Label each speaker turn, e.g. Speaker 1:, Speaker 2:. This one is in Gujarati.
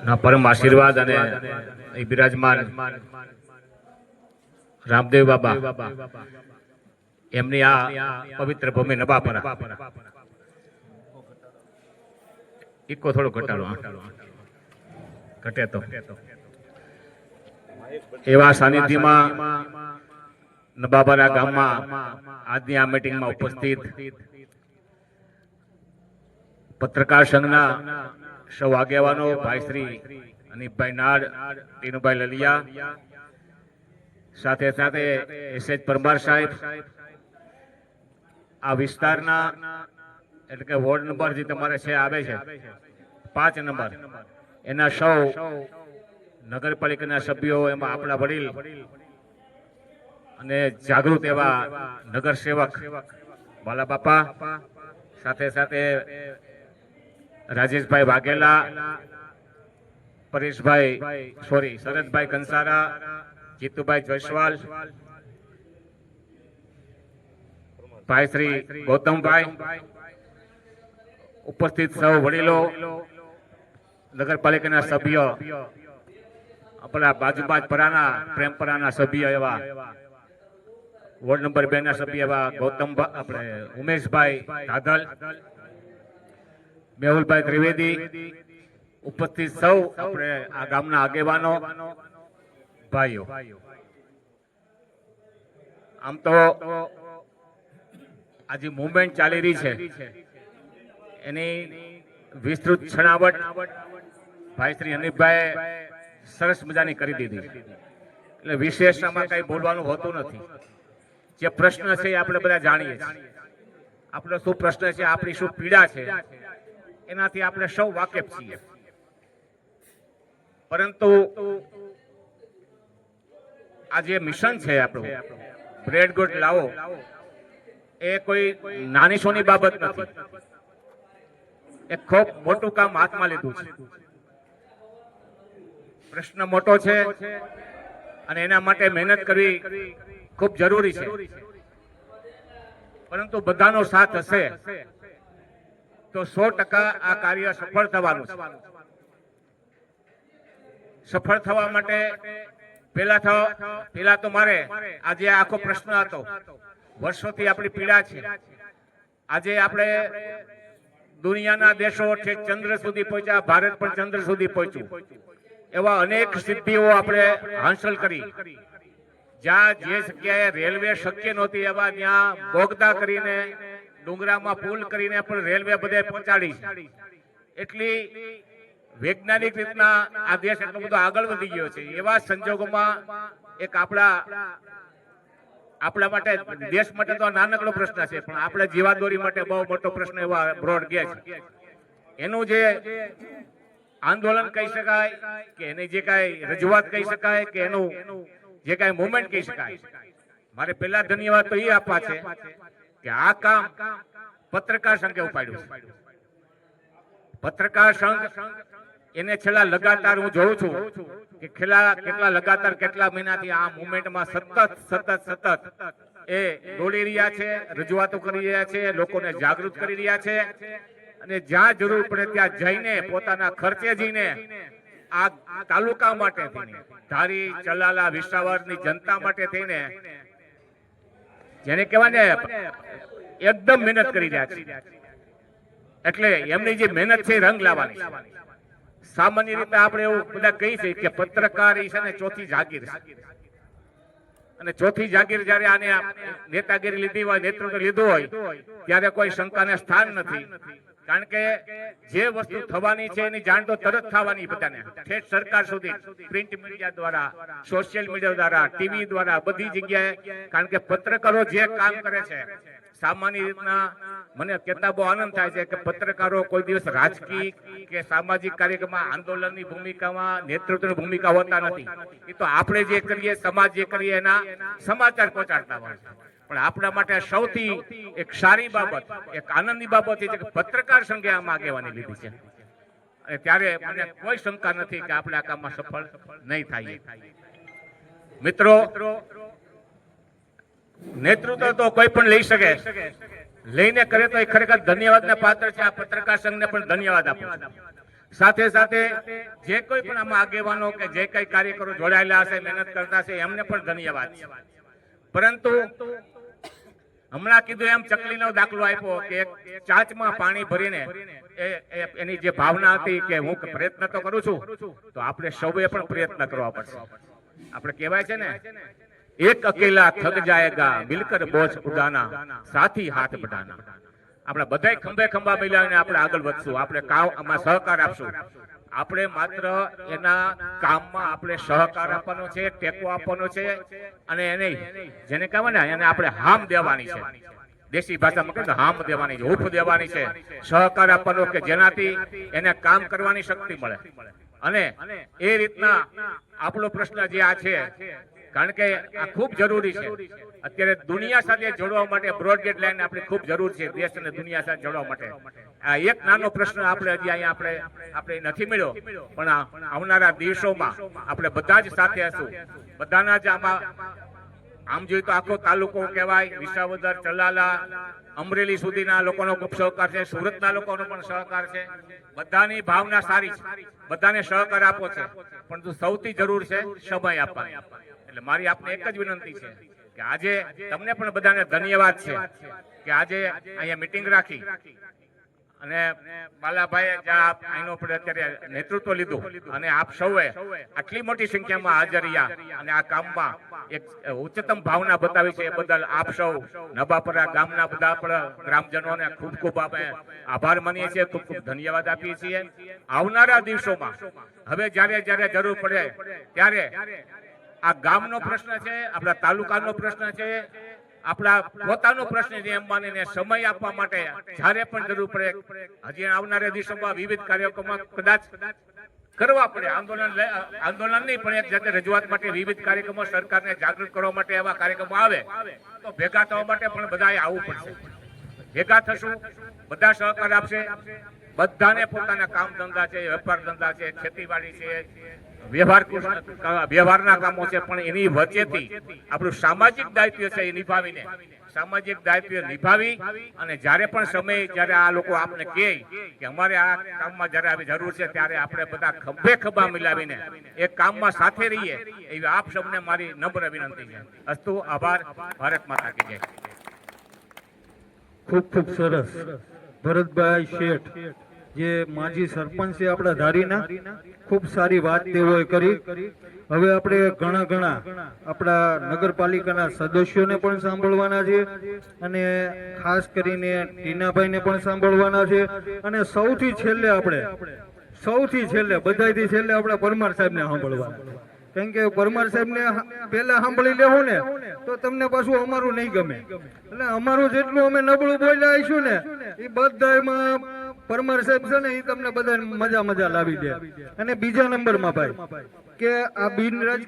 Speaker 1: ના પરમ આશીર્વાદ અને બિરાજમાન રામદેવ બાબા એમની આ પવિત્ર ભૂમિ નવાપરા ઇકો થોડો ઘટાડો ઘટે તો એવા સાનિધ્યમાં નવાપરા ગામમાં આજની આ મીટિંગમાં ઉપસ્થિત પત્રકાર સંઘના સૌ આગેવાનો ભાઈ શ્રી અનિપભાઈ નાડ, ટીનુભાઈ લલિયા, સાથે સાથે એસએચ પરમાર સાહેબ, આ વિસ્તારના એટલે કે વોર્ડ નંબર જે તમારે છે આવે છે 5 નંબર, એના સૌ નગરપાલિકાના સભ્યો, એમાં આપણા વડીલ અને જાગૃત એવા નગર સેવક બાલા બાપા, સાથે સાથે રાજેશભાઈ વાઘેલા, શરદભાઈ કંસારા, જીતુભાઈ જયસ્વાલ, ભાઈ શ્રી ગૌતમભાઈ, ઉપસ્થિત સૌ વડીલો, નગરપાલિકાના સભ્ય, આપણા બાજુબાજપરાના પ્રેમપરાના સભ્ય એવા વોર્ડ નંબર 2 ના સભ્ય એવા ગૌતમભાઈ, આપણે ઉમેશભાઈ ધાધલ, મેહુલભાઈ ત્રિવેદી, ઉપસ્થિત સૌ આપણે આ ગામના આગેવાનો ભાઈઓ, આમ તો આજે મુવમેન્ટ ચાલી રહી છે એની વિસ્તૃત છણાવટ ભાઈ શ્રી અનિપભાઈ સરસ મજાની કરી દીધી, એટલે વિશેષ આમાં કઈ બોલવાનું હોતું નથી. જે પ્રશ્ન છે એ આપણે બધા જાણીએ છીએ, આપણો શું પ્રશ્ન છે, આપણી શું પીડા છે, એનાથી આપણે સૌ વાકેફ છીએ. પરંતુ આ જે મિશન છે આપણું બ્રેડ ગુડ લાવો, એ કોઈ નાની સોની બાબત નથી, એ ખૂબ મોટું કામ હાથમાં લીધું છે. પ્રશ્ન મોટો છે અને એના માટે મહેનત કરવી ખૂબ જરૂરી છે, પરંતુ બધાનો સાથ હશે તો 100% આ કાર્ય સફળ થવાનું છે. સફળ થવા માટે પેલા તો મારે આજે આખો પ્રશ્ન હતો, વર્ષોથી આપણી પીડા છે. આજે આપણે દુનિયાના દેશો ચંદ્ર સુધી પહોંચ્યા, ભારત પણ ચંદ્ર સુધી પહોંચ્યું, એવા અનેક સિદ્ધિઓ આપણે હાંસલ કરી. જ્યાં જે જગ્યાએ રેલવે શક્ય નહોતી એવા ત્યાં બોગદા કરીને, ડુંગરામાં પુલ કરીને પણ રેલવે બધે પહોંચાડી. એટલી વૈજ્ઞાનિક રીતના આ દેશ એટલો બધો આગળ વધી ગયો છે. એવા સંજોગોમાં એક આપણા માટે, દેશ માટે તો નાનકડો પ્રશ્ન છે, પણ આપણે જીવાદોરી માટે બહુ મોટો પ્રશ્ન એવા બ્રોડ ગયા છે. એનું જે આંદોલન કહી શકાય કે એની જે કાંઈ રજૂઆત કહી શકાય કે એનું જે કાંઈ મુવમેન્ટ કહી શકાય, મારે પહેલા ધન્યવાદ તો એ આપવા છે કે આ કામ પત્રકાર સંઘે ઉપાડ્યું છે. પત્રકાર સંઘ એને છેલ્લા લગાતાર હું જોઉં છું કે કેટલા લગાતાર કેટલા મહિનાથી આ મુવમેન્ટમાં સતત એ દોડી રહ્યા છે, રજૂઆતો કરી રહ્યા છે, લોકોને જાગૃત કરી રહ્યા છે, અને જ્યાં જરૂર પડે ત્યાં જઈને પોતાના ખર્ચે જઈને આ તાલુકા માટે થઈને, ધારી, ચલાલા, વિસાવદરની જનતા માટે થઈને, જેને કહેવાય ને એકદમ મહેનત કરી રહ્યા છે. એટલે એમની જે મહેનત છે રંગ લાવવાની. સામાન્ય રીતે આપણે એવું બધા કહી છે કે પત્રકાર છે ને ચોથી જાગીર છે, અને ચોથી જાગીર જયારે આને નેતાગીરી લીધી હોય, નેતૃત્વ લીધું હોય, ત્યારે કોઈ શંકાને સ્થાન નથી. કારણ કે જે વસ્તુ થવાની છે એની જાણ તો તરત થવાની બધાને, ઠેઠ સરકાર સુધી, પ્રિન્ટ મીડિયા દ્વારા, સોશિયલ મીડિયા દ્વારા, ટીવી દ્વારા, બધી જગ્યાએ. કારણ કે પત્રકારો જે કામ કરે છે, સામાન્ય રીતના મને કહેતા બહુ આનંદ થાય છે કે પત્રકારો કોઈ દિવસ રાજકીય કે સામાજિક કાર્યક્રમમાં, આંદોલનની ભૂમિકામાં, નેતૃત્વની ભૂમિકા હોતા નથી. એ તો આપણે જે કરીએ, સમાજ જે કરીએ એના સમાચાર પહોંચાડતા હોય છે. પણ આપણા માટે સૌથી એક સારી બાબત, એક આનંદની બાબત એ છે કે પત્રકાર સંઘે આમાં આગેવાની લીધી છે, અને ત્યારે મને કોઈ શંકા નથી કે આપણે આ કામમાં સફળ નહીં થાય. મિત્રો, નેતૃત્વ તો કોઈ પણ લઈ શકે, લઈને કરે તો એ ખરેખર ધન્યવાદના પાત્ર છે. આ પત્રકાર સંઘને પણ ધન્યવાદ આપું છું. સાથે સાથે જે કોઈ પણ આમાં આગેવાનો કે જે કઈ કાર્યકરો જોડાયેલા હશે, મહેનત કરતા છે, એમને પણ ધન્યવાદ છે. પરંતુ હમણાં કીધું એમ ચકલીનો દાખલો આપ્યો કે એક ચાંચમાં પાણી ભરીને એની જે ભાવના હતી કે હું પ્રયત્ન તો કરું છું, તો આપણે સૌએ પણ પ્રયત્ન કરવા પડશે. આપણે કહેવાય છે ને, એક અકેલા થક જાયેગા મિલકર બોझ ઉઠાના, સાથી હાથ બઢાના. આપણે બધાય ખંભે ખંભા મિલાવીને આપણે આગળ વધશું, આપણે આમાં સહકાર આપશું. આપણે માત્ર એના કામમાં આપણે સહકાર આપવાનો છે, ટેકો આપવાનો છે, અને એને જેને કહેવાય ને એને આપણે હામ દેવાની છે. દેશી ભાષામાં કહે હામ દેવાની છે, હૂફ દેવાની છે, સહકાર આપવાનો કે જેનાથી એને કામ કરવાની શક્તિ મળે. અને એ રીતના આપણો પ્રશ્ન જે આ છે, કારણ કે આ ખૂબ જરૂરી છે. અત્યારે દુનિયા સાથે જોડવા માટે બ્રોડગેજ લાઈન આપણી ખૂબ જરૂર છે, દેશ અને દુનિયા સાથે જોડવા માટે. આ એક નાનો પ્રશ્ન આપણે હજી અહીંયા આપણે નથી મળ્યો, પણ આવનારા દિવસોમાં આપણે બધા જ સાથે હશું. બધાના જ આમ જોઈએ તો આખો તાલુકો કહેવાય, વિસાવદર, ચલાલા, અમરેલી સુધીના લોકોનો ખૂબ સહકાર છે, સુરતના લોકોનો પણ સહકાર છે. બધાની ભાવના સારી છે, બધાને સહકાર આપવો છે, પણ સૌથી જરૂર છે સમય આપવાની. એટલે મારી આપને એક જ વિનંતી છે કે આજે તમને પણ બધાને ધન્યવાદ છે કે આજે અહીંયા મીટિંગ રાખી અને બાલાભાઈએ અહીંનો અત્યારે નેતૃત્વ લીધું અને આપ સૌએ આટલી મોટી સંખ્યામાં હાજર રહ્યા અને આ કામમાં એક ઉચ્ચતમ ભાવના બતાવી છે, એ બદલ આપ સૌ નવાપરા ગામના બધા પણ ગ્રામજનોને ખૂબ ખૂબ આપણે આભાર માનીએ છીએ, ખૂબ ખૂબ ધન્યવાદ આપીએ છીએ. આવનારા દિવસોમાં હવે જ્યારે જ્યારે જરૂર પડે ત્યારે આ ગામનો પ્રશ્ન છે, આપણા તાલુકાનો પ્રશ્ન છે, આપણા પોતાનો પ્રશ્ન છે, એમ માનીને સમય આપવા માટે જ્યારે પણ જરૂર પડે, હજી આવનારા દિવસોમાં વિવિધ કાર્યક્રમો કદાચ કરવા પડે, આંદોલન નહીં પણ એક જાતે રજૂઆત માટે વિવિધ કાર્યક્રમો, સરકારને જાગૃત કરવા માટે એવા કાર્યક્રમો આવે તો ભેગા થવા માટે પણ બધાએ આવવું પડશે. ભેગા થશું, બધા સહકાર આપશે. બધાને પોતાના કામ ધંધા છે, વેપાર ધંધા છે, ખેતીવાડી છે, વ્યવહારના કામો છે, પણ એની વચ્ચેથી આપણું સામાજિક દાયિત્વ છે એ નિભાવીને, સામાજિક દાયિત્વ નિભાવી અને જ્યારે પણ સમય જ્યારે આ લોકો આપને કહે કે અમારે આ કામમાં જ્યારે આવી જરૂર છે, ત્યારે આપણે બધા ખભે ખભા મિલાવીને એ કામમાં સાથે રહીએ, એવી આપ સૌને મારી નમ્ર વિનંતી છે. અસ્તુ, આભાર. ભારત માતા કી જય.
Speaker 2: ખૂબ ખૂબ સરસ. ભરતભાઈ શેઠ જે માજી સરપંચ છે આપણા ધારીના, ખૂબ સારી વાત તેઓએ કરી. હવે આપણે ઘણા આપણા નગરપાલિકાના સદસ્યોને પણ સાંભળવાના છે અને ખાસ કરીને ટીનાભાઈને પણ સાંભળવાના છે. અને સૌથી છેલ્લે બધાથી છેલ્લે આપણે પરમાર સાહેબને સાંભળવાના. કારણ કે પરમાર સાહેબને પહેલા સાંભળી લેવું ને તો તમને પાછું અમારું નહીં ગમે. એટલે અમારું જેટલું અમે નબળું બોલ્યા આવીશું ને એ બધામાં પરમાર સાહેબ છે ને એ તમને બધા મજા લાવી દે. અને બીજા નંબરમાં ભાઈ કે આ બિન રાજકીય